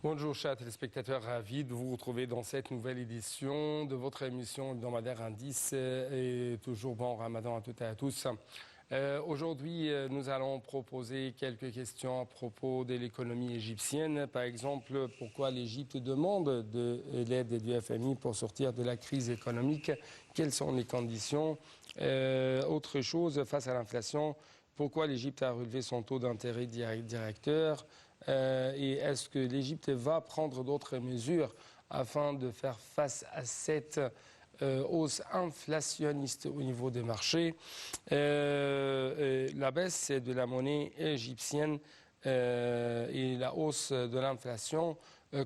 Bonjour chers téléspectateurs, ravi de vous retrouver dans cette nouvelle édition de votre émission hebdomadaire Indice et toujours bon Ramadan à toutes et à tous. Aujourd'hui, nous allons proposer quelques questions à propos de l'économie égyptienne. Par exemple, pourquoi l'Égypte demande de l'aide du FMI pour sortir de la crise économique? Quelles sont les conditions? Autre chose, face à l'inflation, pourquoi l'Égypte a relevé son taux d'intérêt directeur? Et est-ce que l'Égypte va prendre d'autres mesures afin de faire face à cette hausse inflationniste au niveau des marchés? La baisse de la monnaie égyptienne et la hausse de l'inflation,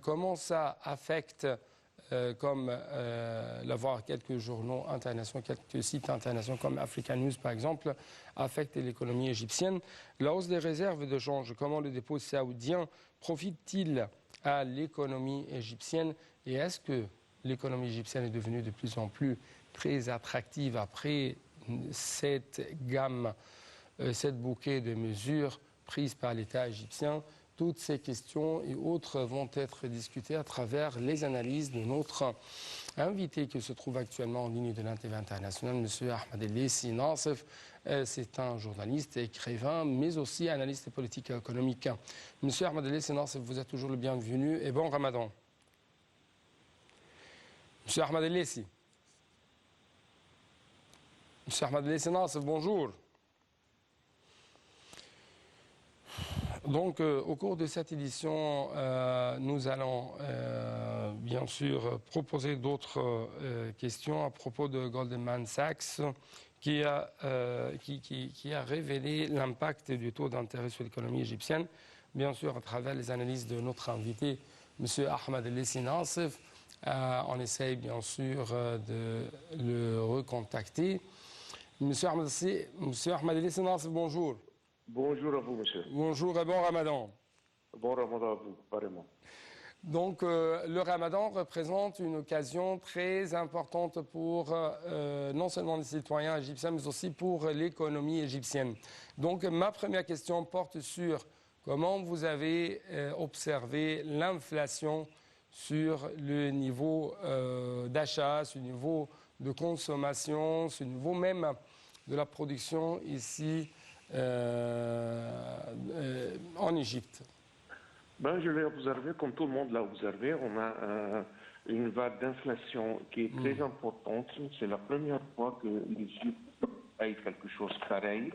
comment ça affecte, comme l'avoir quelques journaux internationaux, quelques sites internationaux comme Africa News par exemple, affecte l'économie égyptienne. La hausse des réserves de change, comment le dépôt saoudien profite-t-il à l'économie égyptienne et est-ce que l'économie égyptienne est devenue de plus en plus très attractive après cette gamme, cette bouquet de mesures prises par l'État égyptien? Toutes ces questions et autres vont être discutées à travers les analyses de notre invité qui se trouve actuellement en ligne de l'Intv international, M. Ahmed El-Lessi Nassef. C'est un journaliste, écrivain, mais aussi analyste politique et économique. M. Ahmed El-Lessi Nassef, vous êtes toujours le bienvenu et bon Ramadan. M. Ahmed El-Lessi. M. Ahmed El-Lessi Nassef, bonjour. Donc, au cours de cette édition, nous allons bien sûr proposer d'autres questions à propos de Goldman Sachs qui a révélé l'impact du taux d'intérêt sur l'économie égyptienne, bien sûr à travers les analyses de notre invité, M. Ahmed El-Lessi Nassef. On essaye bien sûr de le recontacter. M. Ahmed El-Lessi Nassef, bonjour. Bonjour à vous, monsieur. Bonjour et bon Ramadan. Bon Ramadan à vous, apparemment. Donc, le Ramadan représente une occasion très importante pour non seulement les citoyens égyptiens, mais aussi pour l'économie égyptienne. Donc, ma première question porte sur comment vous avez observé l'inflation sur le niveau d'achat, sur le niveau de consommation, sur le niveau même de la production ici en Égypte. Je l'ai observé, comme tout le monde l'a observé, on a une vague d'inflation qui est très importante. C'est la première fois que l'Égypte a eu quelque chose de pareil.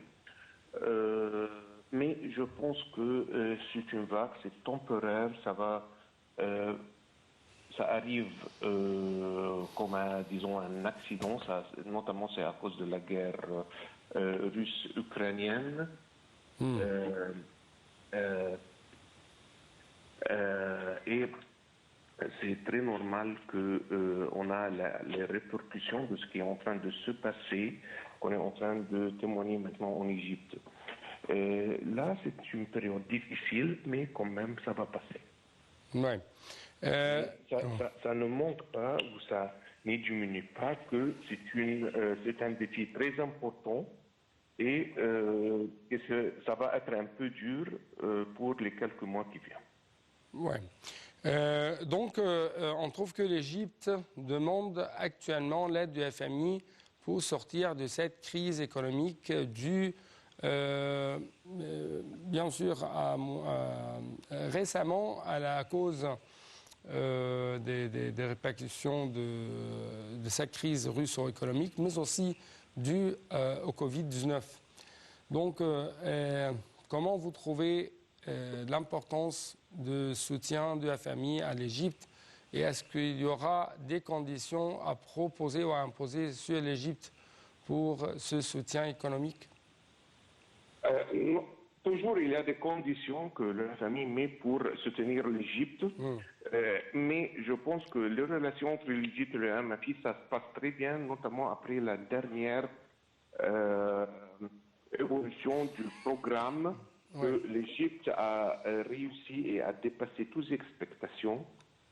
Mais je pense que c'est une vague, c'est temporaire, ça arrive comme disons un accident, notamment c'est à cause de la guerre russe-ukrainienne. Et c'est très normal qu'on a les répercussions de ce qui est en train de se passer, qu'on est en train de témoigner maintenant en Égypte. Là, c'est une période difficile, mais quand même, ça va passer. Ouais. Ça ne montre pas ou ça ne diminue pas que c'est un défi très important et que ça va être un peu dur pour les quelques mois qui viennent. Ouais. Donc, on trouve que l'Égypte demande actuellement l'aide du FMI pour sortir de cette crise économique due, bien sûr, récemment à la cause des répercussions de cette crise russo-économique, mais aussi due au Covid-19. Donc, comment vous trouvez l'importance de soutien du FMI à l'Égypte et est-ce qu'il y aura des conditions à proposer ou à imposer sur l'Égypte pour ce soutien économique? Toujours, il y a des conditions que le FMI met pour soutenir l'Égypte, mais je pense que les relations entre l'Égypte et le MFI, ça se passe très bien, notamment après la dernière évolution du programme. Que l'Égypte a réussi et a dépassé toutes les expectations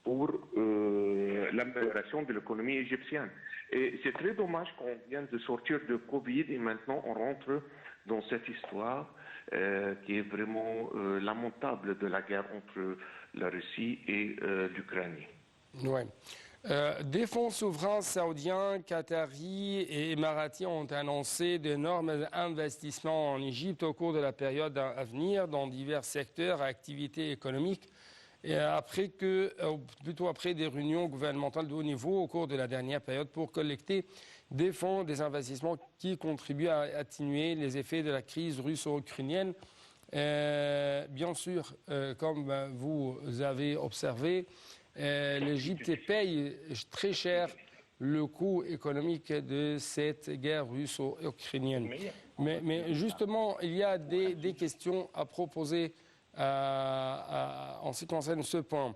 pour l'amélioration de l'économie égyptienne. Et c'est très dommage qu'on vienne de sortir de Covid et maintenant on rentre dans cette histoire. qui est vraiment lamentable de la guerre entre la Russie et l'Ukraine. Ouais. Des fonds souverains saoudiens, qataris et émiratis ont annoncé d'énormes investissements en Égypte au cours de la période à venir dans divers secteurs et activités économiques. Et plutôt après des réunions gouvernementales de haut niveau au cours de la dernière période pour collecter des fonds, des investissements qui contribuent à atténuer les effets de la crise russo-ukrainienne. Bien sûr, comme vous avez observé, l'Égypte paye très cher le coût économique de cette guerre russo-ukrainienne. Mais justement, il y a des questions à proposer en ce qui concerne ce point.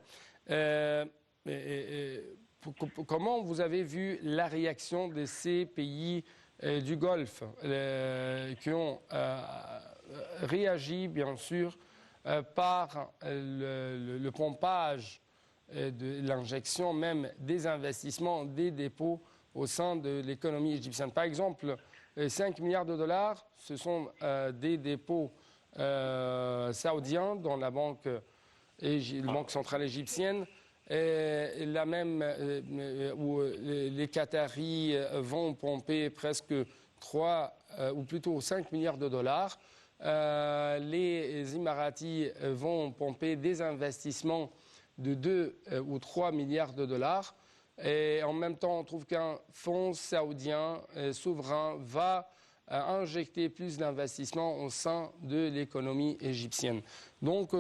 Comment vous avez vu la réaction de ces pays du Golfe qui ont réagi, bien sûr, par le pompage de l'injection même des investissements, des dépôts au sein de l'économie égyptienne. Par exemple, 5 milliards de dollars, ce sont des dépôts saoudiens dans la banque centrale égyptienne. Et la même où les Qataris vont pomper presque 3 ou plutôt 5 milliards de dollars. Les Émiratis vont pomper des investissements de 2 ou 3 milliards de dollars. Et en même temps, on trouve qu'un fonds saoudien souverain va injecter plus d'investissements au sein de l'économie égyptienne. Donc,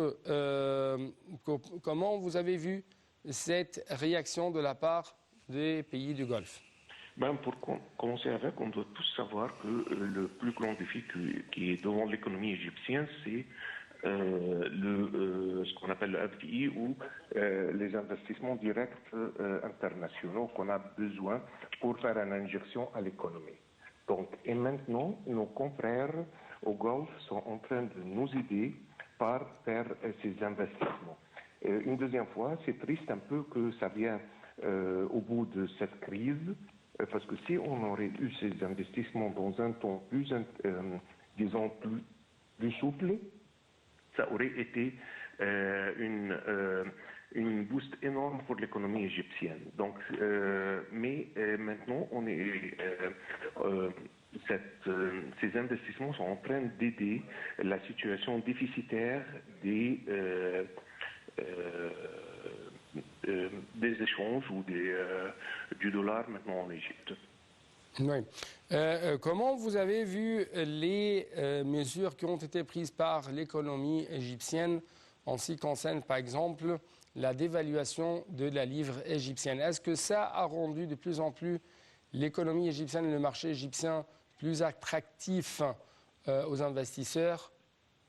comment vous avez vu cette réaction de la part des pays du Golfe? Pour commencer avec, on doit tous savoir que le plus grand défi qui est devant l'économie égyptienne, c'est ce qu'on appelle le FDI ou les investissements directs internationaux qu'on a besoin pour faire une injection à l'économie. Donc, et maintenant, nos confrères au Golfe sont en train de nous aider par faire ces investissements. Une deuxième fois, c'est triste un peu que ça vient au bout de cette crise, parce que si on aurait eu ces investissements dans un temps plus, disons, plus souple, ça aurait été une boost énorme pour l'économie égyptienne. Donc, mais maintenant, ces investissements sont en train d'aider la situation déficitaire des échanges ou du dollar maintenant en Égypte. Oui. Comment vous avez vu les mesures qui ont été prises par l'économie égyptienne en ce qui concerne, par exemple, la dévaluation de la livre égyptienne? Est-ce que ça a rendu de plus en plus l'économie égyptienne et le marché égyptien plus attractif aux investisseurs?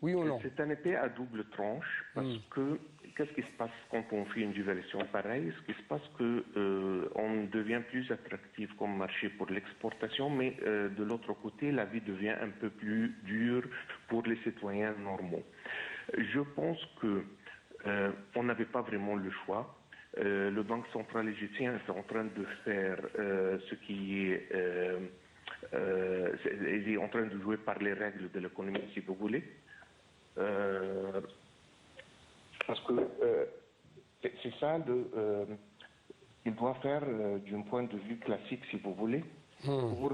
Oui ou non? C'est un épée à double tranche parce que qu'est-ce qui se passe quand on fait une dévaluation pareille? Ce qui se passe qu'on devient plus attractif comme marché pour l'exportation, mais de l'autre côté, la vie devient un peu plus dure pour les citoyens normaux. Je pense qu'on n'avait pas vraiment le choix. Le Banque centrale égyptien est en train de faire ce qui est... il est en train de jouer par les règles de l'économie, si vous voulez. Parce que c'est ça qu'il doit faire d'un point de vue classique, si vous voulez, pour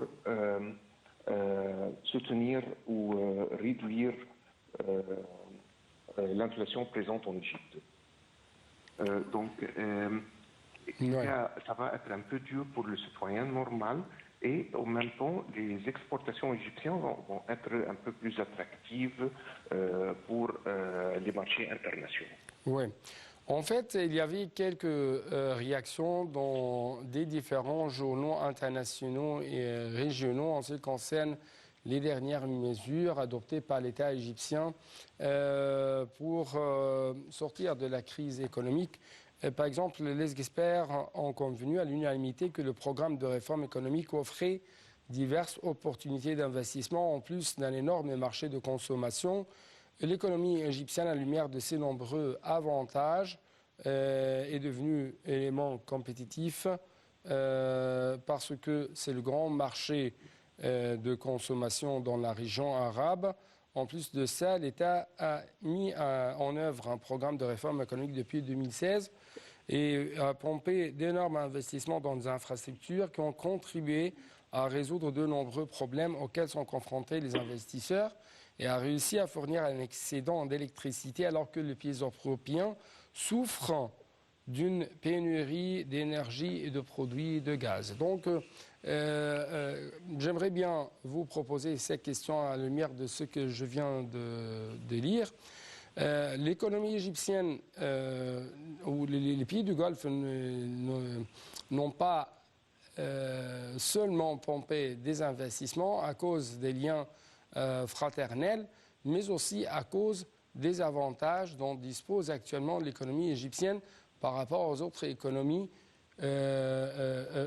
soutenir ou réduire l'inflation présente en Égypte. Donc, ça va être un peu dur pour le citoyen normal. Et en même temps, les exportations égyptiennes vont être un peu plus attractives pour les marchés internationaux. Oui. En fait, il y avait quelques réactions dans des différents journaux internationaux et régionaux en ce qui concerne les dernières mesures adoptées par l'État égyptien pour sortir de la crise économique. Par exemple, les experts ont convenu à l'unanimité que le programme de réforme économique offrait diverses opportunités d'investissement en plus d'un énorme marché de consommation. L'économie égyptienne, à la lumière de ces nombreux avantages, est devenue élément compétitif parce que c'est le grand marché de consommation dans la région arabe. En plus de ça, l'État a mis en œuvre un programme de réforme économique depuis 2016 et a pompé d'énormes investissements dans des infrastructures qui ont contribué à résoudre de nombreux problèmes auxquels sont confrontés les investisseurs et a réussi à fournir un excédent d'électricité alors que les pays européens souffrent d'une pénurie d'énergie et de produits de gaz. Donc, j'aimerais bien vous proposer ces questions à la lumière de ce que je viens de lire. L'économie égyptienne ou les pays du Golfe n'ont pas seulement pompé des investissements à cause des liens fraternels, mais aussi à cause des avantages dont dispose actuellement l'économie égyptienne par rapport aux autres économies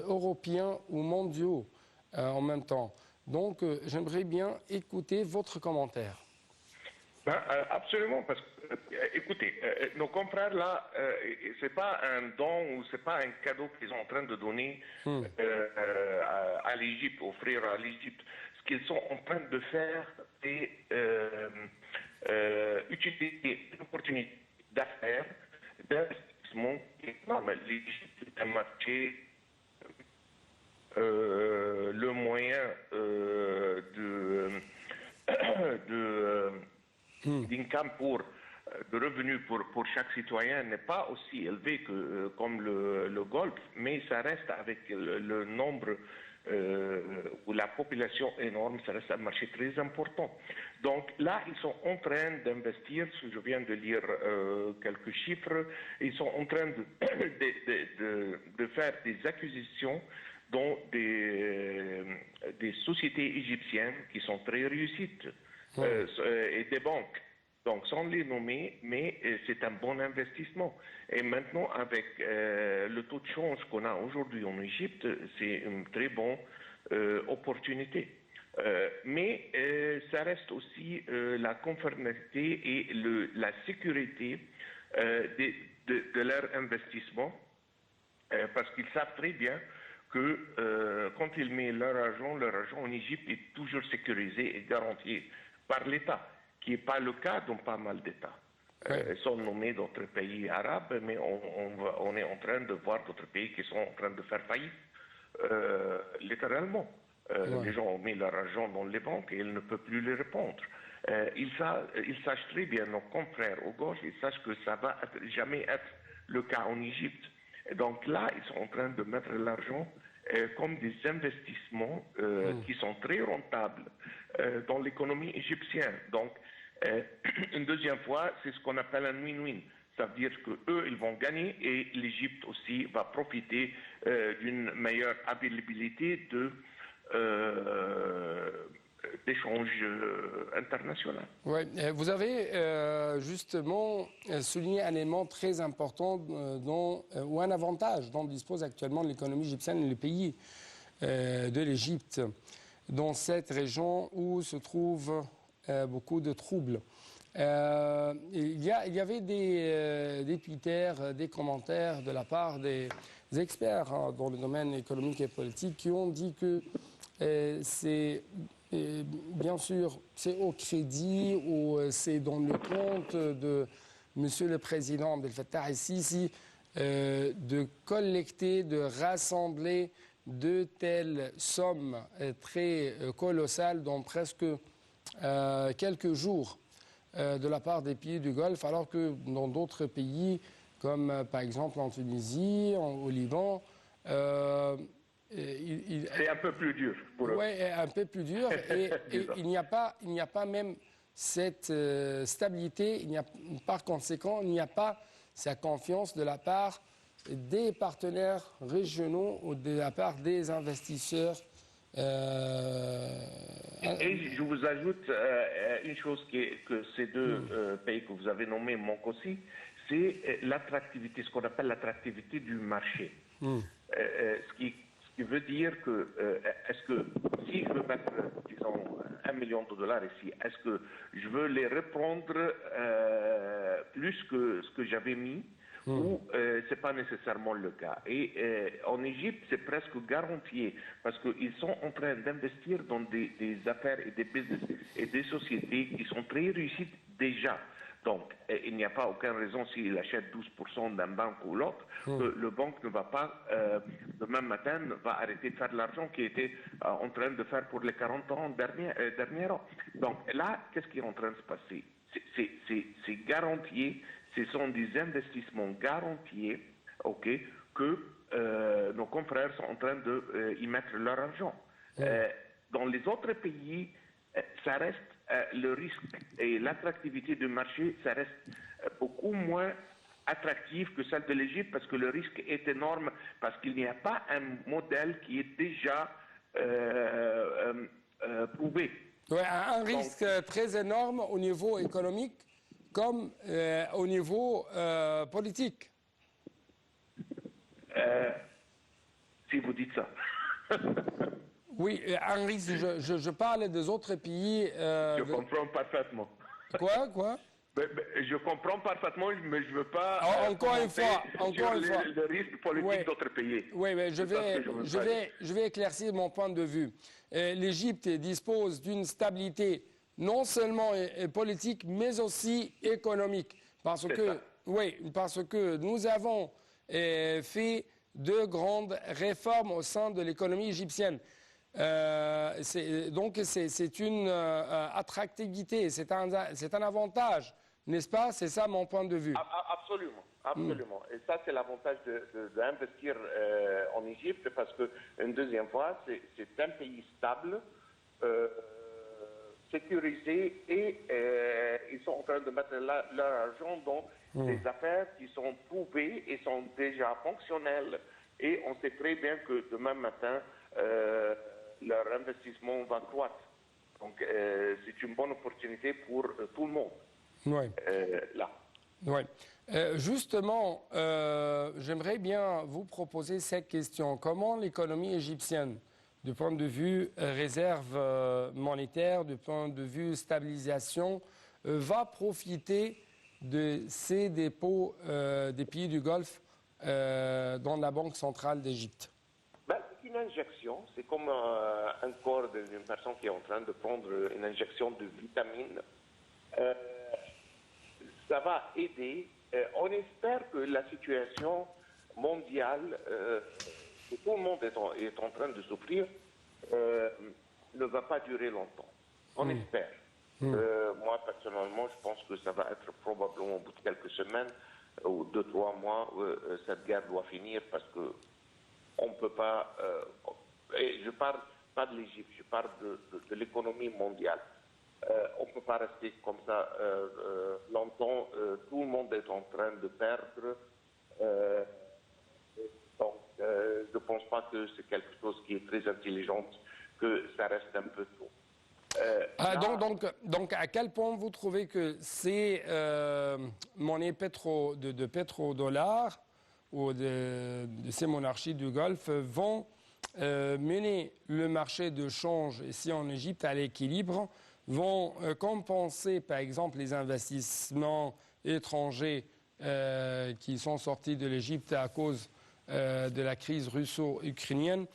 européennes ou mondiaux en même temps. Donc, j'aimerais bien écouter votre commentaire. Ben, absolument, parce que, écoutez, nos confrères là, c'est pas un don ou c'est pas un cadeau qu'ils sont en train de donner à l'Égypte, offrir à l'Égypte. Ce qu'ils sont en train de faire, c'est utiliser l'opportunité d'affaires, d'investissement. Non, mais l'Égypte est un marché, le moyen d'income de revenus pour chaque citoyen n'est pas aussi élevé que comme le Golfe, mais ça reste avec le nombre ou la population énorme, ça reste un marché très important. Donc là, ils sont en train d'investir, je viens de lire quelques chiffres, ils sont en train de faire des acquisitions dans des sociétés égyptiennes qui sont très réussites. Et des banques. Donc, sans les nommer, mais c'est un bon investissement. Et maintenant, avec le taux de change qu'on a aujourd'hui en Égypte, c'est une très bonne opportunité. Mais ça reste aussi la conformité et la sécurité de leur investissement, parce qu'ils savent très bien que quand ils mettent leur argent en Égypte est toujours sécurisé et garanti par l'État, qui n'est pas le cas dans pas mal d'États. Ils sont nommés d'autres pays arabes, mais on est en train de voir d'autres pays qui sont en train de faire faillite, littéralement. Les gens ont mis leur argent dans les banques et ils ne peuvent plus les répondre. Ils sachent très bien, nos confrères au gauche, ils sachent que ça va jamais être le cas en Égypte. Et donc là, ils sont en train de mettre l'argent comme des investissements qui sont très rentables dans l'économie égyptienne. Donc, une deuxième fois, c'est ce qu'on appelle un win-win. Ça veut dire qu'eux, ils vont gagner et l'Égypte aussi va profiter d'une meilleure availabilité d'échanges internationaux. Oui, vous avez justement souligné un élément très important ou un avantage dont dispose actuellement l'économie égyptienne et les pays de l'Égypte, dans cette région où se trouvent beaucoup de troubles. Il y avait des Twitter, des commentaires de la part des experts dans le domaine économique et politique qui ont dit que c'est bien sûr c'est au crédit ou c'est dans le compte de Monsieur le Président Abdel Fattah el-Sisi de collecter, de rassembler de telles sommes très colossales dans presque quelques jours de la part des pays du Golfe, alors que dans d'autres pays, comme par exemple en Tunisie, au Liban, c'est un peu plus dur pour eux. Oui, un peu plus dur. Et il n'y a pas même cette stabilité, par conséquent, il n'y a pas cette confiance de la part des partenaires régionaux ou de la part des investisseurs. Et je vous ajoute une chose que ces deux pays que vous avez nommés manquent aussi, c'est l'attractivité, ce qu'on appelle l'attractivité du marché. Ce qui veut dire que, est-ce que si je veux mettre, disons, $1 million ici, est-ce que je veux les reprendre plus que ce que j'avais mis, ou ce n'est pas nécessairement le cas. Et en Égypte, c'est presque garanti parce qu'ils sont en train d'investir dans des affaires et des business et des sociétés qui sont très réussies déjà. Donc, il n'y a pas aucune raison s'il achète 12% d'un banque ou l'autre, que le banque ne va pas, demain matin, va arrêter de faire de l'argent qu'il était en train de faire pour les 40 ans derniers ans. Donc là, qu'est-ce qui est en train de se passer? C'est garanti, ce sont des investissements garantis, ok, que nos confrères sont en train de y mettre leur argent. Dans les autres pays, ça reste le risque et l'attractivité du marché, ça reste beaucoup moins attractif que celle de l'Égypte parce que le risque est énorme, parce qu'il n'y a pas un modèle qui est déjà prouvé. Ouais, un risque très énorme au niveau économique comme au niveau politique. Si vous dites ça. Oui, un risque, je parle des autres pays. Je comprends parfaitement. Quoi? Je comprends parfaitement, mais je ne veux pas. Encore une fois. Le risque politique d'autres pays. Oui, mais je vais éclaircir mon point de vue. L'Égypte dispose d'une stabilité non seulement politique, mais aussi économique. Parce que nous avons fait de grandes réformes au sein de l'économie égyptienne. Donc c'est une attractivité, c'est un avantage, n'est-ce pas? C'est ça mon point de vue. Absolument. Et ça, c'est l'avantage d'investir en Égypte parce que, une deuxième fois, c'est un pays stable, sécurisé et ils sont en train de mettre leur argent dans des affaires qui sont prouvées et sont déjà fonctionnelles. Et on sait très bien que demain matin, leur investissement va croître. Donc, c'est une bonne opportunité pour tout le monde. Oui. Là. Oui. Justement, j'aimerais bien vous proposer cette question. Comment l'économie égyptienne, du point de vue réserve monétaire, du point de vue stabilisation, va profiter de ces dépôts des pays du Golfe dans la Banque centrale d'Égypte? C'est une injection, c'est comme un corps d'une personne qui est en train de prendre une injection de vitamines. Ça va aider. On espère que la situation mondiale, que tout le monde est en train de souffrir, ne va pas durer longtemps. On espère. Moi, personnellement, je pense que ça va être probablement au bout de quelques semaines ou 2-3 mois, cette guerre doit finir parce que on ne peut pas... et je ne parle pas de l'Égypte, je parle de l'économie mondiale. On ne peut pas rester comme ça longtemps. Tout le monde est en train de perdre. Donc, je ne pense pas que c'est quelque chose qui est très intelligent, que ça reste un peu tôt. Donc, à quel point vous trouvez que ces monnaies de pétrodollars ou de ces monarchies du Golfe vont mener le marché de change ici en Égypte à l'équilibre, vont compenser par exemple les investissements étrangers qui sont sortis de l'Égypte à cause de la crise russo-ukrainienne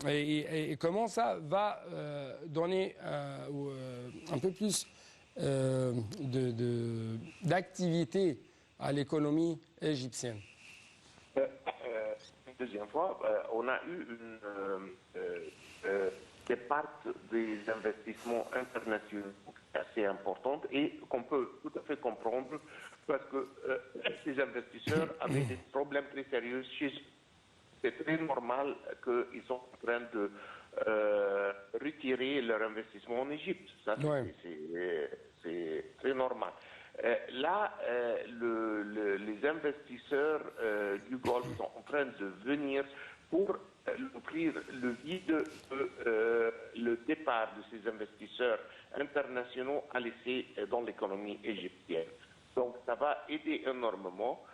et comment ça va donner un peu plus d'activité à l'économie égyptienne? Deuxième fois, on a eu des parts des investissements internationaux assez importantes et qu'on peut tout à fait comprendre parce que ces investisseurs avaient des problèmes très sérieux chez eux. C'est très normal qu'ils sont en train de retirer leur investissement en Égypte. Ça, c'est très normal. Là, les investisseurs du Golfe sont en train de venir pour ouvrir le vide le départ de ces investisseurs internationaux à laisser dans l'économie égyptienne. Donc, ça va aider énormément.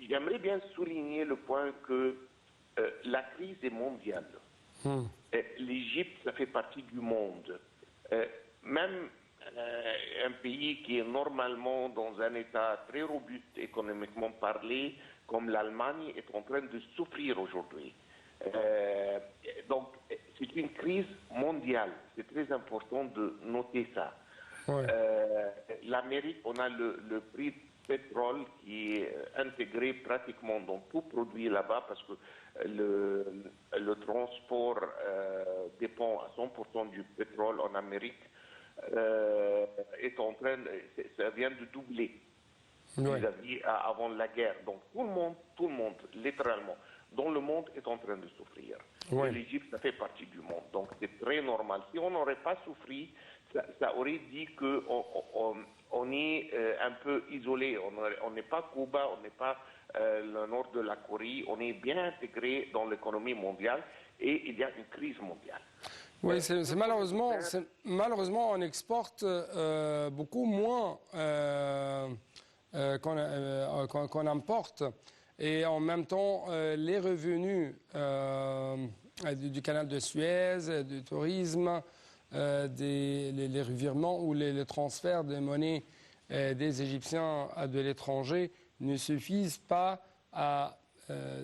J'aimerais bien souligner le point que la crise est mondiale. L'Égypte, ça fait partie du monde. Même un pays qui est normalement dans un état très robuste économiquement parlé, comme l'Allemagne, est en train de souffrir aujourd'hui. Donc, c'est une crise mondiale. C'est très important de noter ça. Ouais. L'Amérique, on a le prix du pétrole qui est intégré pratiquement dans tout produit là-bas parce que le transport dépend à 100% du pétrole en Amérique. Est en train, ça vient de doubler vis-à-vis avant la guerre. Donc tout le monde, littéralement, dans le monde est en train de souffrir. Ouais. Et l'Égypte, ça fait partie du monde. Donc c'est très normal. Si on n'aurait pas souffert, ça aurait dit qu'on est un peu isolé. On n'est pas Cuba, on n'est pas le nord de la Corée. On est bien intégré dans l'économie mondiale et il y a une crise mondiale. Oui, c'est malheureusement, on exporte beaucoup moins qu'on importe. Et en même temps, les revenus du canal de Suez, du tourisme, les revirements ou les transferts de monnaie des Égyptiens de l'étranger ne suffisent pas à,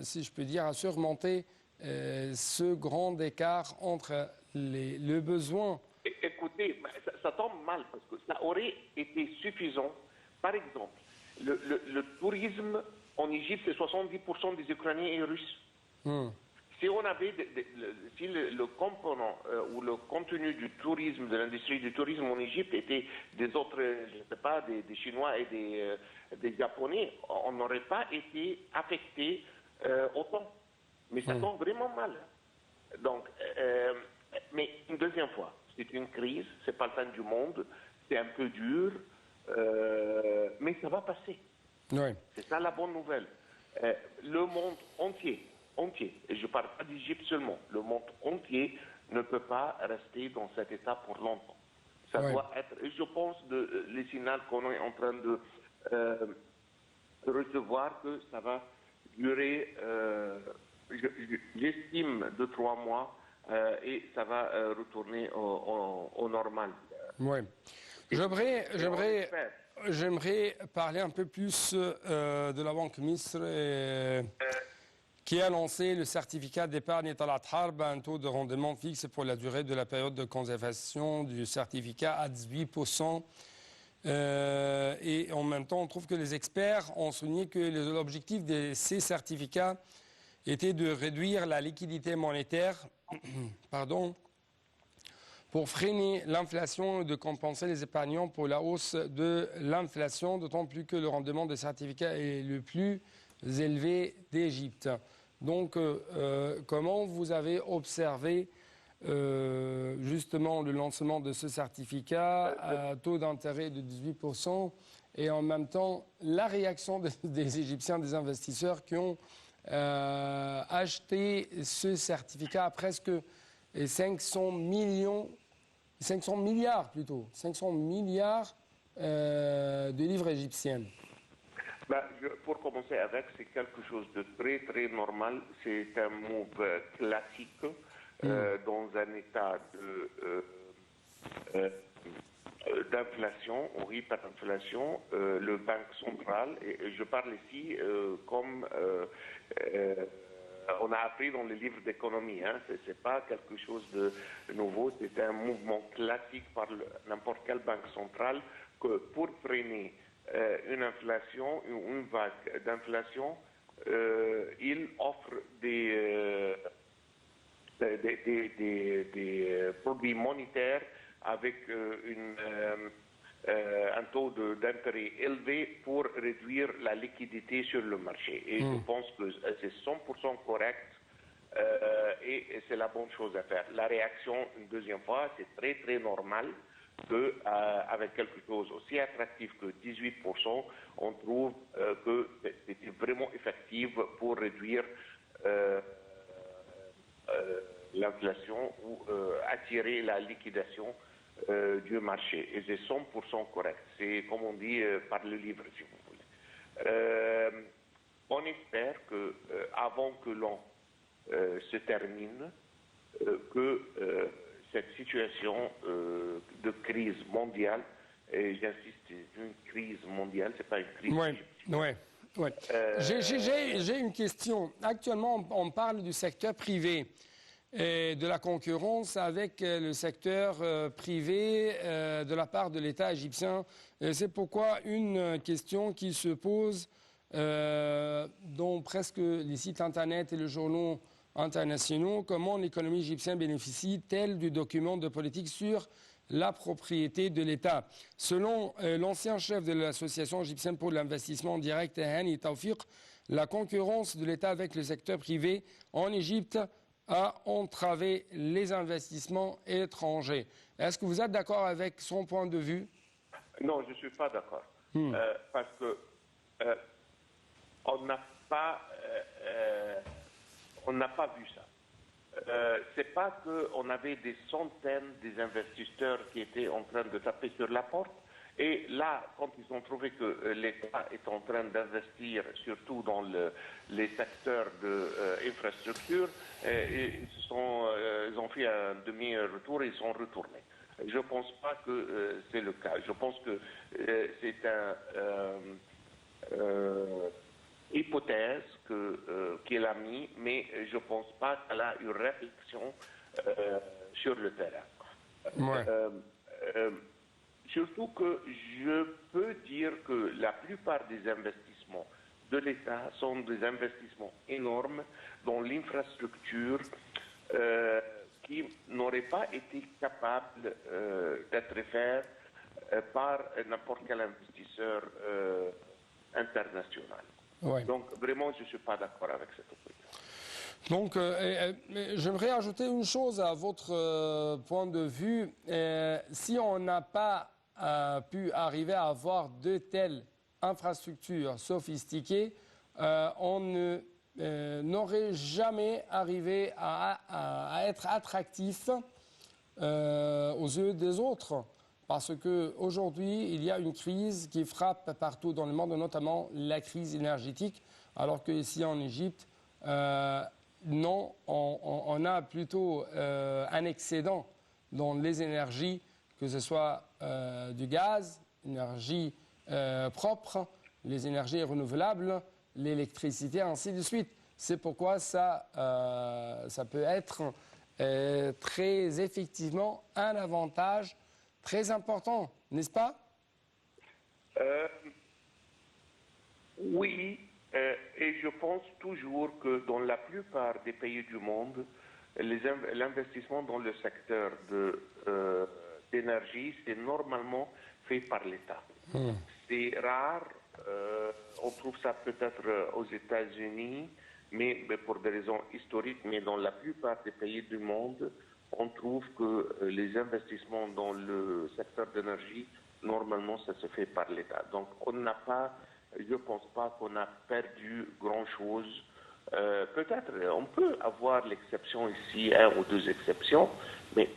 si je peux dire, à surmonter ce grand écart entre le besoin. Écoutez, ça tombe mal parce que ça aurait été suffisant. Par exemple, le tourisme en Égypte, c'est 70% des Ukrainiens et Russes. Si on avait, si le component ou le contenu du tourisme, de l'industrie du tourisme en Égypte était des autres, je ne sais pas, des Chinois et des Japonais, on n'aurait pas été affecté autant. Mais ça tombe vraiment mal. Donc, mais une deuxième fois, c'est une crise, c'est pas le temps du monde, c'est un peu dur, mais ça va passer. Oui. C'est ça la bonne nouvelle. Le monde entier, et je ne parle pas d'Égypte seulement, le monde entier ne peut pas rester dans cet état pour longtemps. Ça doit être, et je pense, les signaux qu'on est en train de recevoir, que ça va durer, j'estime, 2-3 mois, et ça va retourner au normal. Oui. J'aimerais parler un peu plus de la Banque Misr qui a lancé le certificat d'épargne Talat Harb à un taux de rendement fixe pour la durée de la période de conservation du certificat à 18%. Et en même temps, on trouve que les experts ont souligné que l'objectif de ces certificats était de réduire la liquidité monétaire pour freiner l'inflation et de compenser les épargnants pour la hausse de l'inflation, d'autant plus que le rendement des certificats est le plus élevé d'Égypte. Donc, comment vous avez observé justement le lancement de ce certificat à taux d'intérêt de 18% et en même temps la réaction des Égyptiens, des investisseurs qui ont acheté ce certificat à presque 500 milliards de livres égyptiennes. Pour commencer avec, c'est quelque chose de très très normal. C'est un move classique dans un état d'inflation, ou hyperinflation. Le Banque centrale, et je parle ici comme on a appris dans les livres d'économie, hein, ce n'est pas quelque chose de nouveau, c'est un mouvement classique par n'importe quelle banque centrale que pour freiner une inflation, une vague d'inflation, il offre des produits monétaires avec un taux d'intérêt élevé pour réduire la liquidité sur le marché. Et je pense que c'est 100% correct et c'est la bonne chose à faire. La réaction, une deuxième fois, c'est très très normal qu'avec quelque chose aussi attractif que 18%, on trouve que c'est vraiment effectif pour réduire l'inflation ou attirer la liquidation du marché. Et c'est 100% correct. C'est comme on dit par le livre, si vous voulez. On espère qu'avant que l'an se termine, que cette situation de crise mondiale, et j'insiste, c'est une crise mondiale, c'est pas une crise égyptienne. Oui. J'ai une question. Actuellement, on parle du secteur privé et de la concurrence avec le secteur privé de la part de l'État égyptien. C'est pourquoi une question qui se pose dans presque les sites Internet et les journaux internationaux, comment l'économie égyptienne bénéficie-t-elle du document de politique sur la propriété de l'État? Selon l'ancien chef de l'Association égyptienne pour l'investissement direct, Hani Tawfiq, la concurrence de l'État avec le secteur privé en Égypte a entravé les investissements étrangers. Est-ce que vous êtes d'accord avec son point de vue? Non, je ne suis pas d'accord. Parce que on n'a pas vu ça. C'est pas qu'on avait des centaines d'investisseurs qui étaient en train de taper sur la porte. Et là, quand ils ont trouvé que l'État est en train d'investir, surtout dans les secteurs d'infrastructure, ils ont fait un demi-retour et ils sont retournés. Je ne pense pas que c'est le cas. Je pense que c'est une hypothèse qu'elle a mis, mais je ne pense pas qu'elle a une réflexion sur le terrain. Surtout que je peux dire que la plupart des investissements de l'État sont des investissements énormes dans l'infrastructure qui n'auraient pas été capables d'être faits par n'importe quel investisseur international. Donc vraiment, je ne suis pas d'accord avec cette opinion. Donc, j'aimerais ajouter une chose à votre point de vue. Si on n'a pas pu arriver à avoir de telles infrastructures sophistiquées, on n'aurait jamais arrivé à être attractif aux yeux des autres. Parce qu'aujourd'hui, il y a une crise qui frappe partout dans le monde, notamment la crise énergétique, alors qu'ici en Égypte, non, on a plutôt un excédent dans les énergies, que ce soit du gaz, énergie propre, les énergies renouvelables, l'électricité, ainsi de suite. C'est pourquoi ça peut être très effectivement un avantage très important, n'est-ce pas? Oui, et je pense toujours que dans la plupart des pays du monde, l'investissement dans le secteur d'énergie, c'est normalement fait par l'État. C'est rare, on trouve ça peut-être aux États-Unis, mais pour des raisons historiques, mais dans la plupart des pays du monde, on trouve que les investissements dans le secteur d'énergie, normalement, ça se fait par l'État. Donc, on n'a pas, je ne pense pas qu'on a perdu grand-chose. Peut-être, on peut avoir l'exception ici, 1 ou 2 exceptions, mais